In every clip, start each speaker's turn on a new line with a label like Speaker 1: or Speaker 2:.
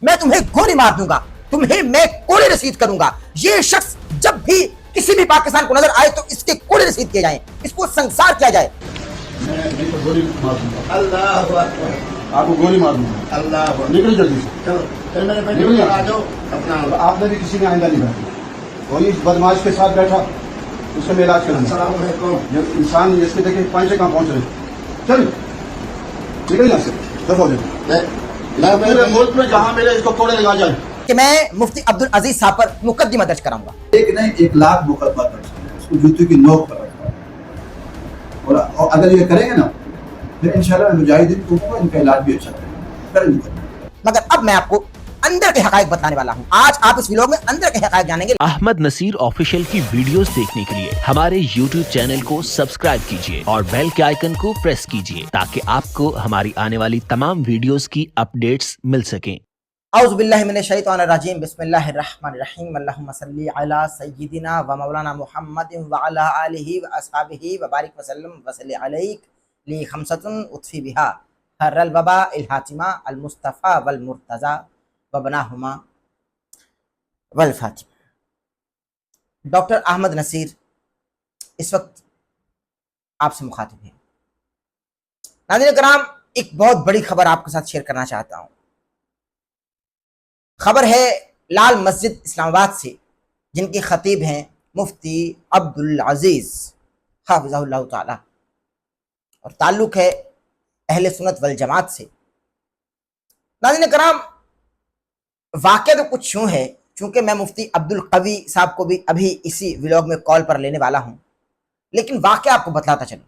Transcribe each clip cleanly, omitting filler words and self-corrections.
Speaker 1: میں تمہیں گولی مار دوں گا، تمہیں میں کوڑے رسید کروں گا۔ یہ شخص جب بھی کسی بھی پاکستان کو نظر آئے تو اس کے کوڑے رسید کیے جائیں، اس کو سنسار کیا جائے۔
Speaker 2: آپ کو گولی مار دوں گا، اللہ نکل جلدی سے، آپ نے بھی کسی نے آئندہ نہیں بیٹھا، اور اس بدماش کے ساتھ بیٹھا اس سے میں علاج کروں گا۔ انسان اس کے دیکھیں پانچ سے کہاں پہنچ رہے، چل نکل جا سے دفعہ پورے ملک میں جہاں میرے اس کو کوڑے لگا جائے
Speaker 1: کہ میں مفتی عبدالعزیز صاحب پر مقدمہ درج کراؤں گا۔
Speaker 3: ایک نہیں 1 لاکھ مقدمہ درج کریں، اس کو جوتوں کی نوک پر رکھا ہے، اور اگر یہ کریں گے نا پھر انشاءاللہ مجاہدین کو ان کا علاج بھی اچھا کریں گے۔
Speaker 1: مگر اب میں آپ کو اندر کے حقائق بتانے والا ہوں۔ آج آپ اس ویلوگ میں اندر کے حقائق جانیں گے۔
Speaker 4: احمد نصیر آفیشیل کی ویڈیوز دیکھنے کے لیے ہمارے یوٹیوب چینل کو سبسکرائب کیجیے اور بیل کے آئیکن کو پریس کیجیے تاکہ آپ کو ہماری آنے والی تمام ویڈیوز کی اپڈیٹس مل سکیں۔
Speaker 1: اعوذ باللہ من الشیطان الرجیم، بسم اللہ الرحمن الرحیم، اللہم صلی علی سیدنا و مولانا محمد وعلی آلہ و اصحابہ وبارک وسلم وصلی علیک لی خمسۃ اطفی بہا حر الوبا الحاتمہ المصطفیٰ والمرتضی وبناہما والفاتمہ۔ ڈاکٹر احمد نصیر اس وقت آپ سے مخاطب ہیں۔ ناظرین کرام، ایک بہت بڑی خبر آپ کے ساتھ شیئر کرنا چاہتا ہوں۔ خبر ہے لال مسجد اسلام آباد سے، جن کے خطیب ہیں مفتی عبدالعزیز حافظہ اللہ تعالی، اور تعلق ہے اہل سنت والجماعت سے۔ ناظرین کرام، واقعہ تو کچھ یوں ہے، چونکہ میں مفتی عبدالقوی صاحب کو بھی ابھی اسی ویلوگ میں کال پر لینے والا ہوں، لیکن واقعہ آپ کو بتلاتا چلوں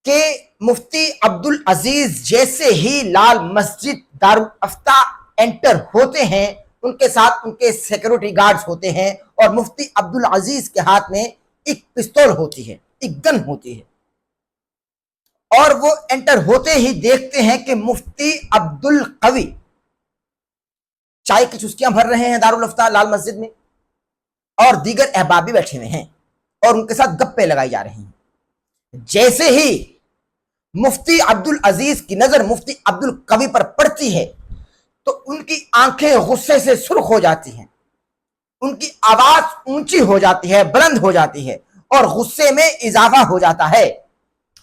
Speaker 1: کہ مفتی عبدالعزیز جیسے ہی لال مسجد دارالافتاء انٹر ہوتے ہیں، ان کے ساتھ ان کے سیکورٹی گارڈز ہوتے ہیں، اور مفتی عبدالعزیز کے ہاتھ میں ایک پستول ہوتی ہے، ایک گن ہوتی ہے، اور وہ انٹر ہوتے ہی دیکھتے ہیں کہ مفتی عبدالقوی چائے کی چسکیاں بھر رہے ہیں دارالافتاء لال مسجد میں، اور دیگر احباب بھی بیٹھے ہوئے ہیں اور ان کے ساتھ گپے لگائی جا رہی ہیں۔ جیسے ہی مفتی عبدالعزیز کی نظر مفتی عبدالقوی پر پڑتی ہے تو ان کی آنکھیں غصے سے سرخ ہو جاتی ہیں، ان کی آواز اونچی ہو جاتی ہے، بلند ہو جاتی ہے، اور غصے میں اضافہ ہو جاتا ہے،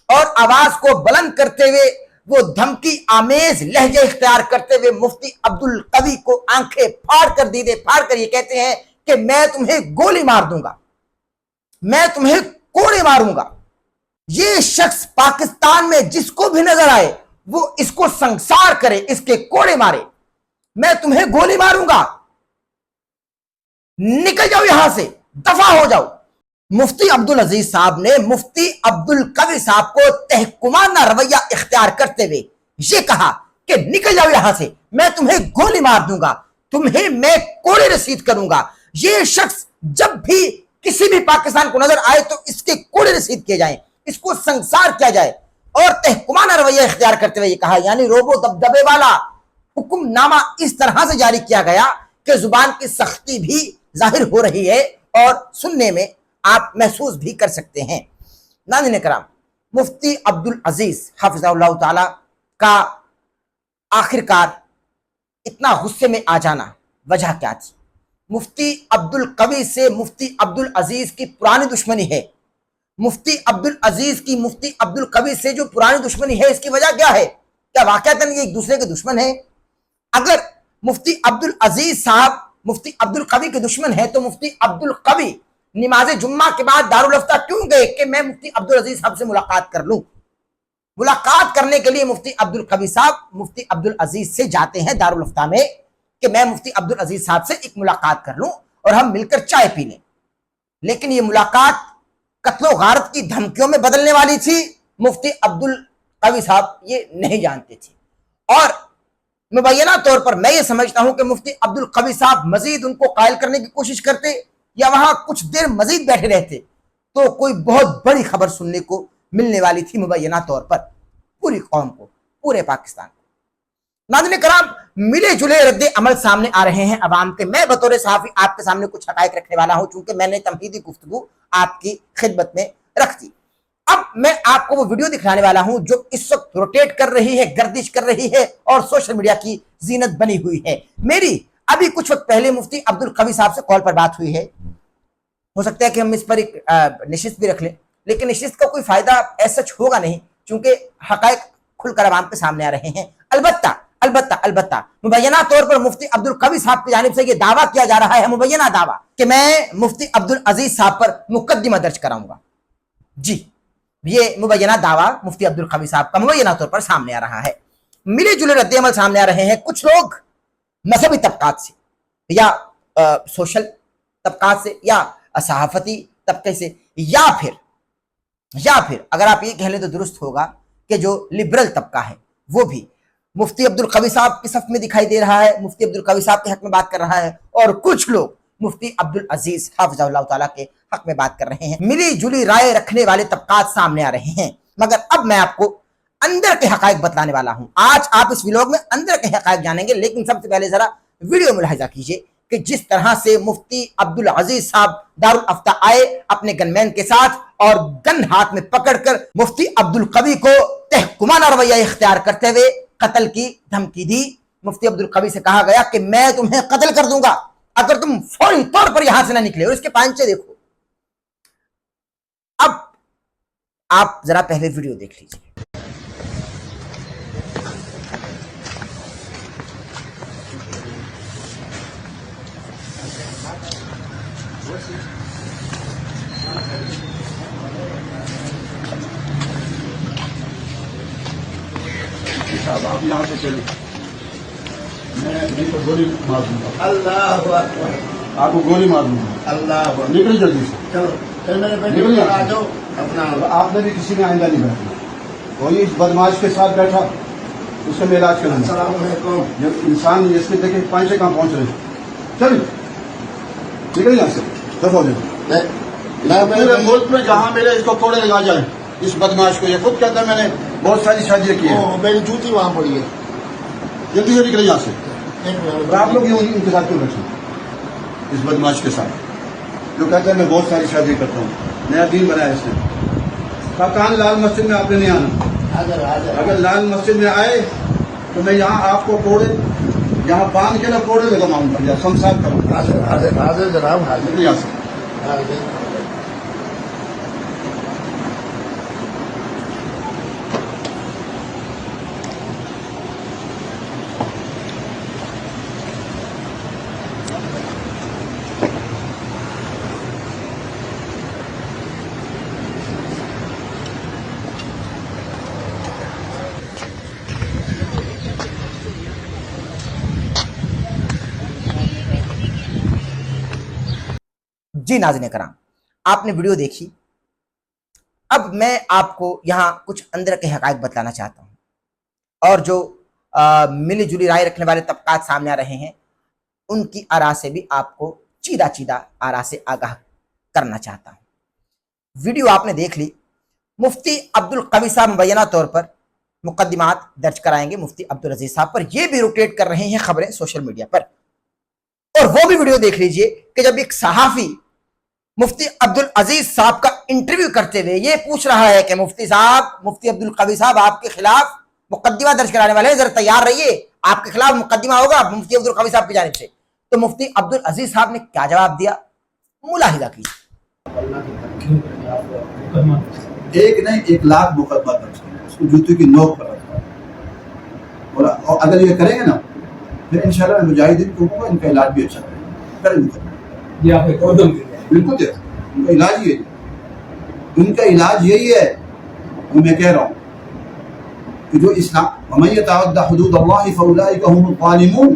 Speaker 1: اور آواز کو بلند کرتے ہوئے وہ دھمکی آمیز لہجے اختیار کرتے ہوئے مفتی عبدالقوی کو آنکھیں پھاڑ کر دیدے پھاڑ کر یہ کہتے ہیں کہ میں تمہیں گولی مار دوں گا، میں تمہیں کوڑے ماروں گا۔ یہ شخص پاکستان میں جس کو بھی نظر آئے وہ اس کو سنسار کرے، اس کے کوڑے مارے، میں تمہیں گولی ماروں گا، نکل جاؤ یہاں سے، دفع ہو جاؤ۔ مفتی عبدالعزیز صاحب نے مفتی عبدالقوی صاحب کو تحکمانہ رویہ اختیار کرتے ہوئے یہ کہا کہ نکل جاؤ یہاں سے، میں تمہیں گولی مار دوں گا، تمہیں میں کوڑے رسید کروں گا۔ یہ شخص جب بھی کسی بھی پاکستان کو نظر آئے تو اس کے کوڑے رسید کیے جائیں، اس کو سنسار کیا جائے، اور تحکمانہ رویہ اختیار کرتے ہوئے یہ کہا، یعنی روبو دبدبے والا حکم نامہ اس طرح سے جاری کیا گیا کہ زبان کی سختی بھی ظاہر ہو رہی ہے اور سننے میں آپ محسوس بھی کر سکتے ہیں۔ ناظرین کرام، مفتی عبدالعزیز حافظہ اللہ تعالی کا آخر کار اتنا غصے میں آ جانا وجہ کیا تھی؟ مفتی عبدالقوی سے مفتی عبدالعزیز کی پرانی دشمنی ہے۔ مفتی عبدالعزیز کی مفتی عبدالقوی سے جو پرانی دشمنی ہے، اس کی وجہ کیا ہے؟ کیا واقعتاً یہ ایک دوسرے کے دشمن ہیں؟ اگر مفتی عبدالعزیز صاحب مفتی عبدالقوی کے دشمن ہے تو مفتی عبدالقوی نماز جمعہ کے بعد دارالافتاء کیوں گئے کہ میں مفتی عبدالعزیز صاحب سے ملاقات کر لوں؟ ملاقات کرنے کے لیے مفتی عبدالقوی صاحب مفتی عبدالعزیز سے جاتے ہیں دارالافتاء میں کہ میں مفتی عبدالعزیز صاحب سے ایک ملاقات کر لوں اور ہم مل کر چائے پی لیں، لیکن یہ ملاقات قتل و غارت کی دھمکیوں میں بدلنے والی تھی۔ مفتی عبدالقوی صاحب یہ نہیں جانتے تھے، اور مبینہ طور پر میں یہ سمجھتا ہوں کہ مفتی عبدالقوی صاحب مزید ان کو قائل کرنے کی کوشش کرتے یا وہاں کچھ دیر مزید بیٹھے رہتے تو کوئی بہت بڑی خبر سننے کو ملنے والی تھی، مبینہ طور پر پوری قوم کو، پورے پاکستان کو۔ ناظرین کرام، ملے جلے رد عمل سامنے آ رہے ہیں عوام کے۔ میں بطور صحافی آپ کے سامنے کچھ حقائق رکھنے والا ہوں، چونکہ میں نے تمہیدی گفتگو آپ کی خدمت میں رکھ دی۔ اب میں آپ کو وہ ویڈیو دکھانے والا ہوں جو اس وقت روٹیٹ کر رہی ہے، گردش کر رہی ہے اور سوشل میڈیا کی زینت بنی ہوئی ہے۔ میری ابھی کچھ وقت پہلے مفتی عبدالقوی صاحب سے کال پر بات ہوئی ہے، ہو سکتا ہے کہ ہم اس پر ایک نشست بھی رکھ لیں، لیکن نشست کا کوئی فائدہ ایسا ہوگا نہیں، چونکہ حقائق کھل کر عوام کے سامنے آ رہے ہیں۔ البتہ مبینہ طور پر مفتی عبدالقوی صاحب کی جانب سے یہ دعویٰ کیا جا رہا ہے، مبینہ دعویٰ، کہ میں مفتی عبدالعزیز صاحب پر مقدمہ درج کراؤں گا۔ جی، یہ مبینہ دعویٰ مفتی عبدالقوی صاحب کا مبینہ طور پر سامنے آ رہا ہے۔ ملے جلے رد عمل سامنے آ رہے ہیں، کچھ لوگ مذہبی طبقات سے یا سوشل طبقات سے یا صحافتی طبقے سے یا پھر اگر آپ یہ کہہ لیں تو درست ہوگا کہ جو لبرل طبقہ ہے وہ بھی مفتی عبدالقوی صاحب کی صف میں دکھائی دے رہا ہے، مفتی عبدالقوی صاحب کے حق میں بات کر رہا ہے، اور کچھ لوگ مفتی عبدالعزیز حافظہ اللہ تعالیٰ کے حق میں بات کر رہے ہیں۔ ملی جلی رائے رکھنے والے طبقات سامنے آ رہے ہیں، مگر اب میں آپ کو اندر کے حقائق بتلانے والا ہوں۔ آج آپ اس ویلوگ میں اندر کے حقائق جانیں گے، لیکن سب سے پہلے ذرا ویڈیو ملاحظہ کیجئے کہ جس طرح سے مفتی عبدالعزیز صاحب دارالافتاء آئے اپنے گن مین کے ساتھ اور گن ہاتھ میں پکڑ کر مفتی عبدالقوی کو تحکمانہ رویہ اختیار کرتے ہوئے قتل کی دھمکی دی۔ مفتی عبدالقوی سے کہا گیا کہ میں تمہیں قتل کر دوں گا اگر تم فوری طور پر یہاں سے نہ نکلے، اور اس کے پانچے دیکھو۔ اب آپ ذرا پہلے ویڈیو دیکھ لیجیے۔
Speaker 2: صاحب آپ یہاں سے چلیں، میں نہیں تو گولی مار دوں گا۔ اللہ اکبر، آپ کو گولی مار دوں گا۔ اللہ اکبر، نکل جلدی سے، چلو نکل آ جاؤ اپنا۔ آپ نے بھی کسی نے آئندہ نہیں بیٹھا، وہی اس بدماش کے ساتھ بیٹھا، اس سے میں علاج کروں۔ السلام علیکم۔ جب انسان اس کے دیکھے پانچے کہاں پہنچ رہے ہیں، چل نکل یہاں سے، دفع ہو جائے۔ پورے ملک میں جہاں ملے اس کو کوڑے لگا جائیں، اس بدماش کو۔ یہ خود کہتا ہے میں نے بہت ساری شادیاں کی ہیں، میری جوتی وہاں پڑی ہے۔ جلدی سے نکلے یہاں سے۔ اور آپ لوگ ان کے ساتھ کیوں بیٹھے اس بدماش کے ساتھ جو کہتا ہے میں بہت ساری شادیاں کرتا ہوں؟ نیا دین بنایا اس نے۔ کہاں لال مسجد میں آپ نے نہیں آنا، اگر لال مسجد میں آئے تو میں یہاں آپ کو کوڑے یہاں باندھ کے نہ کوڑے لگاؤں گا یا شمشاد کروں گا۔ حاضر جناب، حاضر یہاں سے۔
Speaker 1: جی ناظرین کرام، آپ نے ویڈیو دیکھی۔ اب میں آپ کو یہاں کچھ اندر کے حقائق بتلانا چاہتا ہوں، اور جو ملی جلی رائے رکھنے والے طبقات سامنے آ رہے ہیں ان کی آراء سے بھی آپ کو چیدہ آراء سے آگاہ کرنا چاہتا ہوں۔ ویڈیو آپ نے دیکھ لی۔ مفتی عبدالقوی صاحب مبینہ طور پر مقدمات درج کرائیں گے مفتی عبدالعزیز صاحب پر، یہ بھی روٹیٹ کر رہے ہیں خبریں سوشل میڈیا پر۔ اور وہ بھی ویڈیو دیکھ لیجئے کہ جب ایک صحافی مفتی عبدالعزیز صاحب کا انٹرویو کرتے ہوئے یہ پوچھ رہا ہے کہ مفتی عبدالقوی صاحب آپ کے خلاف مقدمہ درج کرانے والے ہیں، ذرا تیار رہیے، آپ کے خلاف مقدمہ ہوگا مفتی عبدالقوی صاحب کی جانب سے، تو مفتی عبدالعزیز صاحب نے کیا جواب دیا، ملاحظہ کیجیے۔
Speaker 3: ایک نہیں 1,00,000 مقدمہ درج کیا، اس کو جوتے کی نوک پر رکھا، اور اگر یہ کریں گے نا پھر انشاءاللہ مجاہدین کو ان کا علاج بھی اچھا کریں گے۔ بالکل دے ان کا علاج یہی ہے، ان کا علاج یہی ہے۔ وہ میں کہہ رہا ہوں کہ جو اسلام وَمَن يَتَعَدَّ حُدُودَ اللَّهِ فَأُولَٰئِكَ هُمُ الظَّالِمُونَ،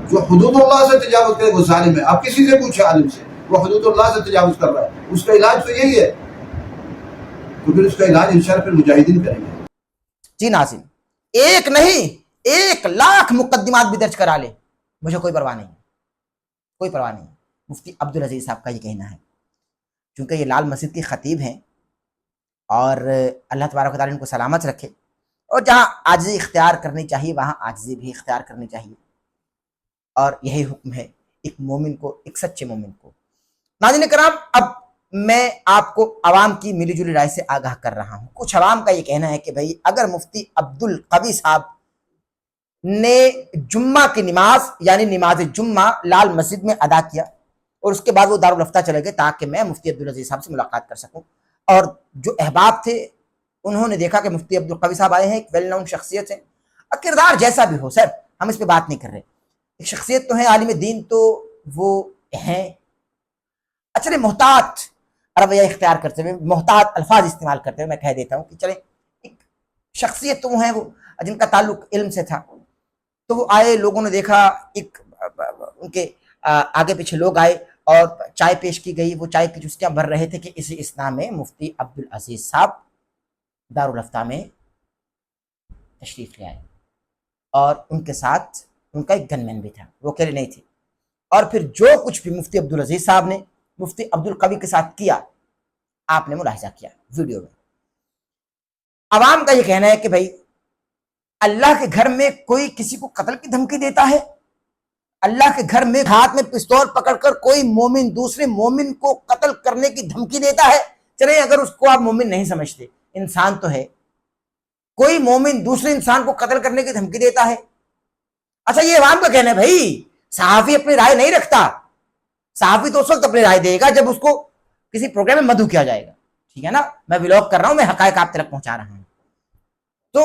Speaker 3: جو حدود اللہ سے تجاوز کرے وہ ظالم ہے۔ آپ کسی سے پوچھیں عالم سے، وہ حدود اللہ سے تجاوز کر رہا ہے، اس کا علاج تو یہی ہے، تو پھر اس کا علاج انشاءاللہ پھر مجاہدین کریں گے۔
Speaker 1: جی ناظرین، ایک نہیں 1,00,000 مقدمات بھی درج کرا لے، مجھے کوئی پرواہ نہیں، کوئی پرواہ نہیں۔ مفتی عبدالعزیز صاحب کا یہ کہنا ہے، چونکہ یہ لال مسجد کے خطیب ہیں اور اللہ تبارک و تعالیٰ ان کو سلامت رکھے، اور جہاں عاجزی اختیار کرنی چاہیے وہاں عاجزی بھی اختیار کرنی چاہیے، اور یہی حکم ہے ایک مومن کو، ایک سچے مومن کو۔ ناظرین کرام، اب میں آپ کو عوام کی ملی جلی رائے سے آگاہ کر رہا ہوں۔ کچھ عوام کا یہ کہنا ہے کہ بھائی اگر مفتی عبدالقوی صاحب نے جمعہ کی نماز یعنی نماز جمعہ لال مسجد میں ادا کیا اور اس کے بعد وہ دارالفتہ چلے گئے تاکہ میں مفتی عبدالعزیز صاحب سے ملاقات کر سکوں، اور جو احباب تھے انہوں نے دیکھا کہ مفتی عبدالقوی صاحب آئے ہیں، ایک ویل نون شخصیت ہے، کردار جیسا بھی ہو، سر ہم اس پہ بات نہیں کر رہے، ایک شخصیت تو ہے، عالم دین تو وہ ہیں، اچھا محتاط رویہ اختیار کرتے ہوئے، محتاط الفاظ استعمال کرتے ہوئے میں کہہ دیتا ہوں کہ چلیں ایک شخصیت تو وہ ہیں، وہ جن کا تعلق علم سے تھا، تو وہ آئے، لوگوں نے دیکھا، ایک ان کے آگے پیچھے لوگ آئے اور چائے پیش کی گئی، وہ چائے کی چسکیاں بھر رہے تھے کہ اسی اسنا میں مفتی عبدالعزیز صاحب دارالفتہ میں تشریف لے آئے، اور ان کے ساتھ ان کا ایک گن مین بھی تھا، وہ اکیلے نہیں تھے، اور پھر جو کچھ بھی مفتی عبدالعزیز صاحب نے مفتی عبدالقوی کے ساتھ کیا آپ نے ملاحظہ کیا ویڈیو میں۔ عوام کا یہ کہنا ہے کہ بھائی اللہ کے گھر میں کوئی کسی کو قتل کی دھمکی دیتا ہے، اللہ کے گھر میں ہاتھ میں پستول پکڑ کر کوئی مومن دوسرے مومن کو قتل کرنے کی دھمکی دیتا ہے، چلیں اگر اس کو آپ مومن نہیں سمجھتے، انسان تو ہے، کوئی مومن دوسرے انسان کو قتل کرنے کی دھمکی دیتا ہے، اچھا یہ عوام کا کہنا ہے بھائی صحافی اپنی رائے نہیں رکھتا، صحافی تو اس وقت اپنی رائے دے گا جب اس کو کسی پروگرام میں مدعو کیا جائے گا، ٹھیک ہے نا، میں ولاگ کر رہا ہوں، میں حقائق آپ تک پہنچا رہا ہوں۔ تو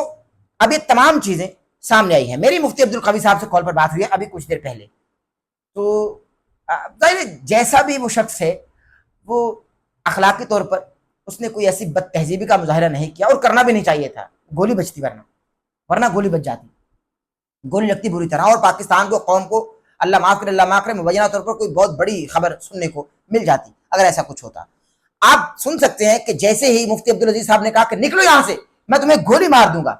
Speaker 1: اب یہ تمام چیزیں سامنے آئی ہیں، میری مفتی عبدالقوی صاحب سے کال پر بات ہوئی ہے ابھی کچھ دیر پہلے، تو جیسا بھی وہ شخص ہے وہ اخلاقی طور پر اس نے کوئی ایسی بد تہذیبی کا مظاہرہ نہیں کیا، اور کرنا بھی نہیں چاہیے تھا، گولی بچتی ورنہ گولی بچ جاتی، گولی لگتی بری طرح، اور پاکستان کو، قوم کو اللہ معاف کرے مبینہ طور پر کوئی بہت بڑی خبر سننے کو مل جاتی اگر ایسا کچھ ہوتا۔ آپ سن سکتے ہیں کہ جیسے ہی مفتی عبدالعزیز صاحب نے کہا کہ نکلو یہاں سے میں تمہیں گولی مار دوں گا،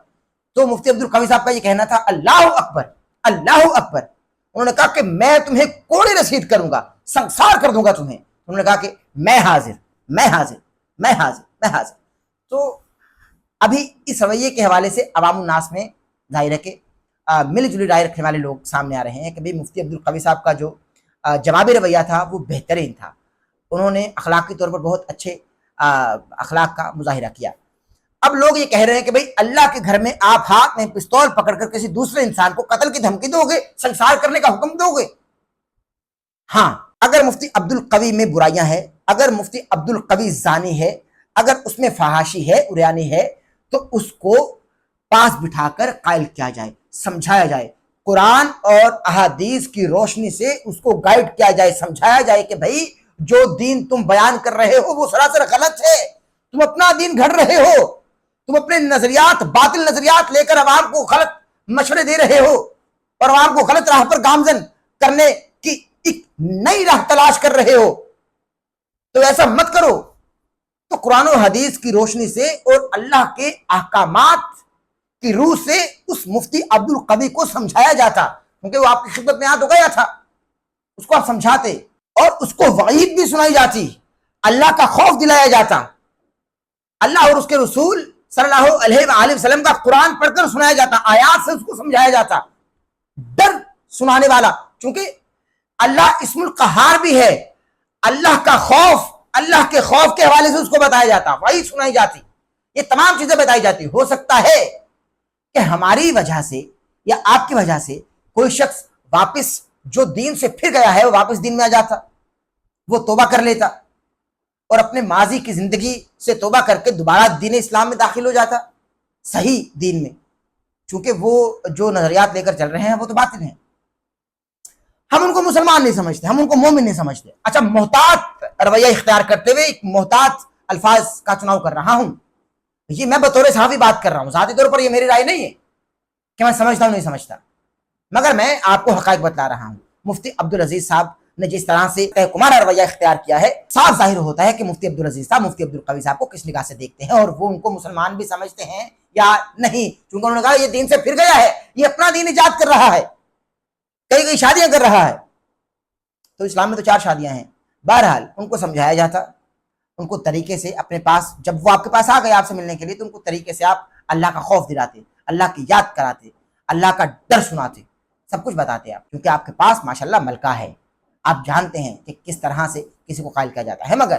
Speaker 1: تو مفتی عبدالقوی صاحب کا یہ کہنا تھا اللہ اکبر اللہ اکبر، انہوں نے کہا کہ میں تمہیں کوڑے رسید کروں گا، سنسار کر دوں گا تمہیں، انہوں نے کہا کہ میں حاضر میں حاضر میں حاضر میں حاضر۔ تو ابھی اس رویے کے حوالے سے عوام الناس میں ظاہر ہے کہ مل جلی رائے رکھنے والے لوگ سامنے آ رہے ہیں کہ بھئی مفتی عبدالقوی صاحب کا جو جوابی رویہ تھا وہ بہترین تھا، انہوں نے اخلاقی طور پر بہت اچھے اخلاق کا مظاہرہ کیا۔ اب لوگ یہ کہہ رہے ہیں کہ بھئی اللہ کے گھر میں آپ ہاتھ میں پستول پکڑ کر کسی دوسرے انسان کو قتل کی دھمکی دو گے، سنسار کرنے کا حکم دو گے؟ ہاں، اگر مفتی عبدالقوی میں برائیاں ہیں، اگر مفتی عبدالقوی زانی ہے، اگر اس میں فحاشی ہے، عریانی ہے، تو اس کو پاس بٹھا کر قائل کیا جائے، سمجھایا جائے، قرآن اور احادیث کی روشنی سے اس کو گائیڈ کیا جائے، سمجھایا جائے کہ بھائی جو دین تم بیان کر رہے ہو وہ سراسر غلط ہے، تم اپنا دین گھڑ رہے ہو، تم اپنے نظریات، باطل نظریات لے کر عوام کو غلط مشورے دے رہے ہو اور عوام کو غلط راہ پر گامزن کرنے کی ایک نئی راہ تلاش کر رہے ہو، تو ایسا مت کرو۔ تو قرآن و حدیث کی روشنی سے اور اللہ کے احکامات کی روح سے اس مفتی عبدالقوی کو سمجھایا جاتا، کیونکہ وہ آپ کی خدمت میں تو گیا تھا، اس کو آپ سمجھاتے اور اس کو وعید بھی سنائی جاتی، اللہ کا خوف دلایا جاتا، اللہ اور اس کے رسول صلی اللہ علیہ وآلہ وسلم کا قرآن پڑھ کر سنایا جاتا، آیات سے اس کو سمجھایا جاتا، ڈر سنانے والا، چونکہ اللہ اسم القہار بھی ہے، اللہ کا خوف، اللہ کے خوف کے حوالے سے اس کو بتایا جاتا، وعید سنائی جاتی، یہ تمام چیزیں بتائی جاتی۔ ہو سکتا ہے کہ ہماری وجہ سے یا آپ کی وجہ سے کوئی شخص واپس جو دین سے پھر گیا ہے وہ واپس دین میں آ جاتا، وہ توبہ کر لیتا اور اپنے ماضی کی زندگی سے توبہ کر کے دوبارہ دین اسلام میں داخل ہو جاتا، صحیح دین میں، چونکہ وہ جو نظریات لے کر چل رہے ہیں وہ تو باطل ہیں، ہم ان کو مسلمان نہیں سمجھتے، ہم ان کو مومن نہیں سمجھتے۔ اچھا، محتاط رویہ اختیار کرتے ہوئے ایک محتاط الفاظ کا چناؤ کر رہا ہوں، یہ میں بطور صحافی بات کر رہا ہوں، ذاتی طور پر یہ میری رائے نہیں ہے کہ میں سمجھتا ہوں نہیں سمجھتا، مگر میں آپ کو حقائق بتلا رہا ہوں۔ مفتی عبدالعزیز صاحب نے جس طرح سے تحکمانہ رویہ اختیار کیا ہے، صاف ظاہر ہوتا ہے کہ مفتی عبدالعزیز صاحب مفتی عبدالقوی صاحب کو کس نگاہ سے دیکھتے ہیں، اور وہ ان کو مسلمان بھی سمجھتے ہیں یا نہیں، چونکہ انہوں نے کہا یہ دین سے پھر گیا ہے، یہ اپنا دین ایجاد کر رہا ہے، کئی کئی شادیاں کر رہا ہے، تو اسلام میں تو 4 شادیاں ہیں۔ بہرحال ان کو سمجھایا جاتا، ان کو طریقے سے اپنے پاس، جب وہ آپ کے پاس آ گئے آپ سے ملنے کے لیے، تو ان کو طریقے سے آپ اللہ کا خوف دلاتے، اللہ کی یاد کراتے، اللہ کا ڈر سناتے، سب کچھ بتاتے آپ، کیونکہ آپ کے پاس ماشاءاللہ ملکہ ہے، آپ جانتے ہیں کہ کس طرح سے کسی کو قائل کیا جاتا ہے۔ مگر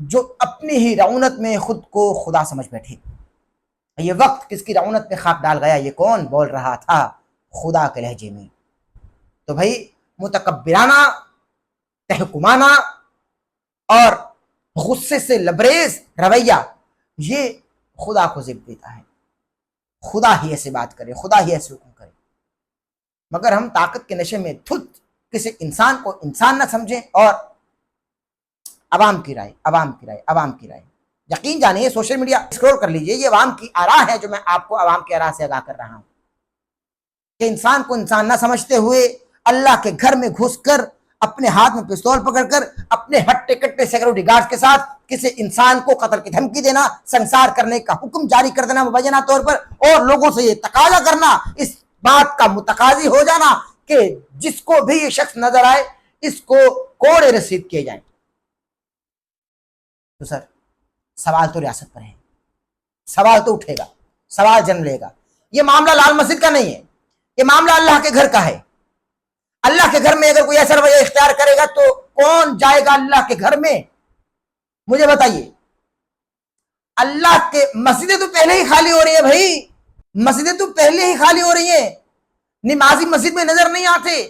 Speaker 1: جو اپنی ہی رعونت میں خود کو خدا سمجھ بیٹھے. یہ وقت کس کی رعونت میں خاک ڈال گیا؟ یہ کون بول رہا تھا خدا کے لہجے میں؟ تو بھائی متکبرانہ، تحکمانہ اور غصے سے لبریز رویہ یہ خدا کو زیب دیتا ہے. خدا ہی ایسے بات کرے، خدا ہی ایسے حکم کرے، مگر ہم طاقت کے نشے میں کسی انسان کو انسان نہ سمجھیں اور عوام کی رائے. یقین جانیے، سوشل میڈیا اسکرول کر لیجئے، یہ عوام کی آراء ہے جو میں آپ کو عوام کی آراء سے آگاہ کر رہا ہوں کہ انسان کو انسان نہ سمجھتے ہوئے اللہ کے گھر میں گھس کر اپنے ہاتھ میں پستول پکڑ کر اپنے ہٹے کٹے سیکورٹی گارڈ کے ساتھ کسی انسان کو قتل کی دھمکی دینا، سنسار کرنے کا حکم جاری کر دینا مبینہ طور پر، اور لوگوں سے یہ تقاضا کرنا، اس بات کا متقاضی ہو جانا کہ جس کو بھی یہ شخص نظر آئے اس کو کوڑے رسید کیے جائیں. تو سر سوال تو ریاست پر ہے، سوال تو اٹھے گا، سوال جنم لے گا. یہ معاملہ لال مسجد کا نہیں ہے، یہ معاملہ اللہ کے گھر کا ہے. اللہ کے گھر میں اگر کوئی ایسا رویہ اختیار کرے گا تو کون جائے گا اللہ کے گھر میں؟ مجھے بتائیے. اللہ کے مسجدیں تو پہلے ہی خالی ہو رہی ہیں بھائی، مسجدیں تو پہلے ہی خالی ہو رہی ہیں، نمازی مسجد میں نظر نہیں آتے.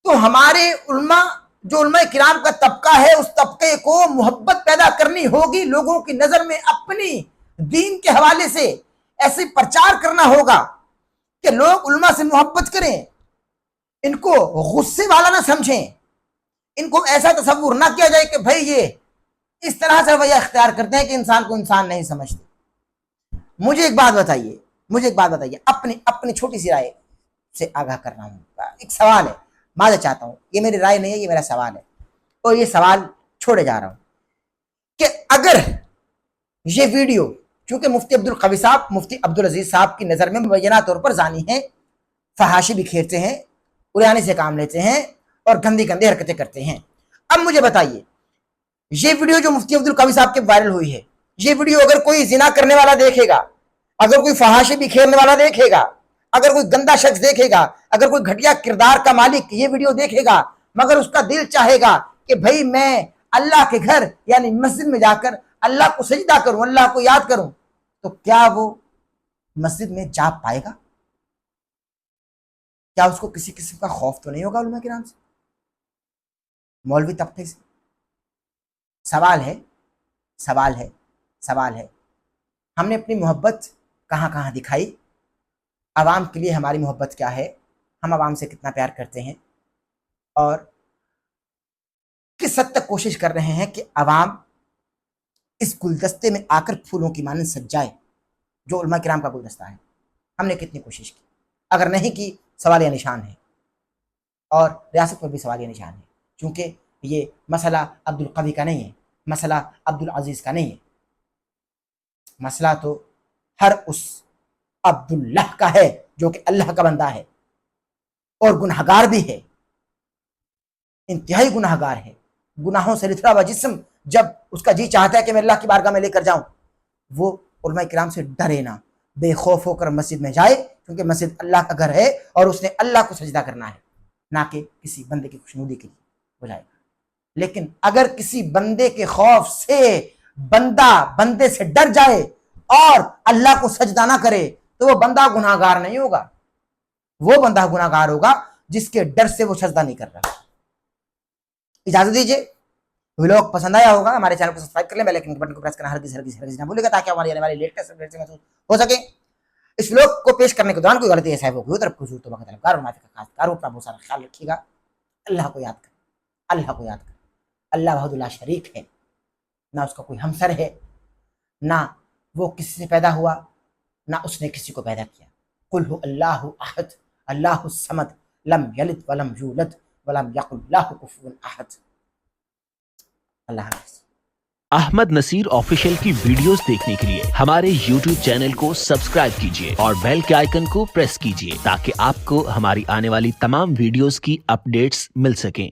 Speaker 1: تو ہمارے علماء، جو علماء کرام کا طبقہ ہے، اس طبقے کو محبت پیدا کرنی ہوگی، لوگوں کی نظر میں اپنی دین کے حوالے سے ایسے پرچار کرنا ہوگا کہ لوگ علماء سے محبت کریں، ان کو غصے والا نہ سمجھیں، ان کو ایسا تصور نہ کیا جائے کہ بھائی یہ اس طرح سے رویہ اختیار کرتے ہیں کہ انسان کو انسان نہیں سمجھتے. مجھے ایک بات بتائیے، اپنی چھوٹی سی رائے سے آگاہ کرنا ہوں. ایک سوال ہے، معذرت چاہتا ہوں، یہ میری رائے نہیں ہے، یہ میرا سوال ہے، اور یہ سوال چھوڑے جا رہا ہوں کہ اگر یہ ویڈیو، چونکہ مفتی عبدالقوی صاحب، مفتی عبدالعزیز صاحب کی نظر میں مبینہ طور پر زانی ہیں، فحاشی بکھیرتے ہیں، اریانی سے کام لیتے ہیں اور گندی حرکتیں کرتے ہیں. اب مجھے بتائیے، یہ ویڈیو جو مفتی عبدالقوی صاحب کے وائرل ہوئی ہے، یہ ویڈیو اگر کوئی زنا کرنے والا دیکھے گا، اگر کوئی فحاشی بکھیرنے والا دیکھے گا، اگر کوئی گندا شخص دیکھے گا، اگر کوئی گھٹیا کردار کا مالک یہ ویڈیو دیکھے گا، مگر اس کا دل چاہے گا کہ بھائی میں اللہ کے گھر یعنی مسجد میں جا کر اللہ کو سجدہ کروں، اللہ کو یاد کروں، تو کیا وہ مسجد میں جا پائے گا؟ کیا اس کو کسی قسم کا خوف تو نہیں ہوگا علماء کرام سے، مولوی طبقے سے؟ سوال ہے ہم نے اپنی محبت کہاں کہاں دکھائی؟ عوام کے لیے ہماری محبت کیا ہے؟ ہم عوام سے کتنا پیار کرتے ہیں اور کس حد تک کوشش کر رہے ہیں کہ عوام اس گلدستے میں آ کر پھولوں کی مانند سج جائے جو علماء کرام کا گلدستہ ہے؟ ہم نے کتنی کوشش کی؟ اگر نہیں کی، سوالیہ نشان ہے، اور ریاست پر بھی سوالیہ نشان ہے، چونکہ یہ مسئلہ عبدالقوی کا نہیں ہے، مسئلہ عبدالعزیز کا نہیں ہے، مسئلہ تو ہر اس عبداللہ کا ہے جو کہ اللہ کا بندہ ہے اور گناہگار بھی ہے، انتہائی گناہگار ہے، گناہوں سے لتھڑا ہوا جسم جب اس کا جی چاہتا ہے کہ میں اللہ کی بارگاہ میں لے کر جاؤں، وہ علماء کرام سے ڈرے نہ، بے خوف ہو کر مسجد میں جائے، کیونکہ مسجد اللہ کا گھر ہے اور اس نے اللہ کو سجدہ کرنا ہے، نہ کہ کسی بندے کی خوشنودی کے لیے بلائے گا. لیکن اگر کسی بندے کے خوف سے بندہ بندے سے ڈر جائے اور اللہ کو سجدہ نہ کرے تو وہ بندہ گناہگار نہیں ہوگا، وہ بندہ گناہگار ہوگا جس کے ڈر سے وہ سجدہ نہیں کر رہا. اجازت دیجیے، ولاگ پسند آیا ہوگا، ہمارے چینل کو سبسکرائب کر لیں، بیل آئکن کے بٹن کو پریس کرنا ہرگز نہ بھولے گا تاکہ ہماری آنے والی لیٹسٹ اپڈیٹس محسوس ہو سکے. اس ولاگ کو پیش کرنے کے دوران کوئی غلطی ایسا ہو کوئی طرف کچھ تو وقت طلبگار اور منافق کا خاص کار اپنا بہت سارا خیال رکھیے گا. اللہ کو یاد کر، اللہ کو یاد کر. اللہ وحدہ لا شریک ہے، نہ اس کا کوئی ہمسر ہے، نہ وہ کسی سے پیدا ہوا، نہ اس نے کسی کو پیدا کیا. قل هو اللہ احد اللہ الصمد لم یلد ولم یولد ولم یکن لہ کفوا احد. اللہ حافظ.
Speaker 4: احمد نصیر آفیشیل کی ویڈیوز دیکھنے کے لیے ہمارے YouTube چینل کو سبسکرائب کیجیے اور بیل کے آئیکن کو پریس کیجیے تاکہ آپ کو ہماری آنے والی تمام ویڈیوز کی اپڈیٹس مل سکیں.